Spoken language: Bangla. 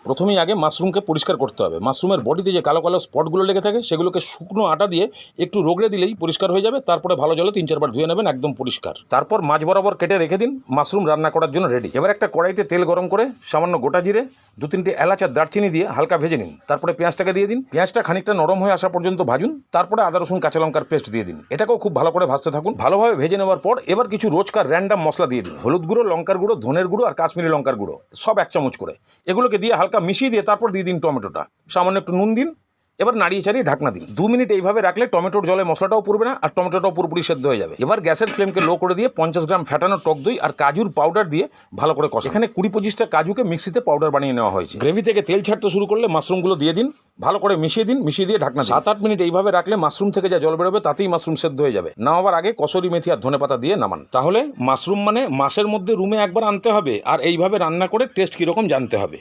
প্রথমেই আগে মাশরুমকে পরিষ্কার করতে হবে। মাশরুমের বডিতে যে কালো কালো স্পটগুলো লেগে থাকে সেগুলোকে শুকনো আটা দিয়ে একটু রগড়ে দিলেই পরিষ্কার হয়ে যাবে। তারপরে ভালো জলে 3-4 বার ধুয়ে নেবেন, একদম পরিষ্কার। তারপর মাছ বরাবর কেটে রেখে দিন। মাশরুম রান্না করার জন্য রেডি। এবার একটা কড়াইতে তেল গরম করে সামান্য গোটা জিরে, 2-3টে এলাচ আর দারচিনি দিয়ে হালকা ভেজে নিন। তারপরে পেঁয়াজটাকে দিয়ে দিন। পেঁয়াজটা খানিকটা নরম হয়ে আসা পর্যন্ত ভাজুন। তারপরে আদা রসুন কাঁচা লঙ্কার পেস্ট দিয়ে দিন। এটাকেও খুব ভালো করে ভাজতে থাকুন। ভালোভাবে ভেজে নেওয়ার পর এবার কিছু রোজকার র্যান্ডাম মশলা দিয়ে দিন। হলুদ গুঁড়ো, লঙ্কার গুঁড়ো, ধনের গুঁড়ো আর কাশ্মীরি লঙ্কার গুঁড়ো, সব 1 চামচ করে। এগুলোকে দিয়ে হালকা মিশিয়ে দিয়ে তারপর দিয়ে দিন টমেটোটা, সামান্য একটু নুন দিন। এবার নাড়িয়ে চাড়িয়ে ঢাকনা দিন। 2 মিনিট এইভাবে রাখলে টমেটোর জলে মশলাটাও পুড়বে না আর টমেটোটাও পুরোপুরি সেদ্ধ হয়ে যাবে। এবার গ্যাসের ফ্লেমকে লো করে দিয়ে 50 গ্রাম ফ্যাটানো টক দই আর কাজুর পাউডার দিয়ে ভালো করে কষান। এখানে 20-25টা কাজুকে মিক্সিতে পাউডার বানিয়ে নেওয়া হয়েছে। গ্রেভি থেকে তেল ছাড়তে শুরু করলে মাশরুমগুলো দিয়ে দিন, ভালো করে মিশিয়ে দিন। মিশিয়ে দিয়ে ঢাকনা দিন। 7-8 মিনিট এইভাবে রাখলে মাশরুম থেকে যা জল বেরোবে তাতেই মাশরুম সেদ্ধ হয়ে যাবে। নামাবার আগে কসুরি মেথি আর ধনেপাতা দিয়ে নামান। তাহলে মাশরুম মানে মাসের মধ্যে রুমে একবার আনতে হবে আর এইভাবে রান্না করে টেস্ট কীরকম জানতে হবে।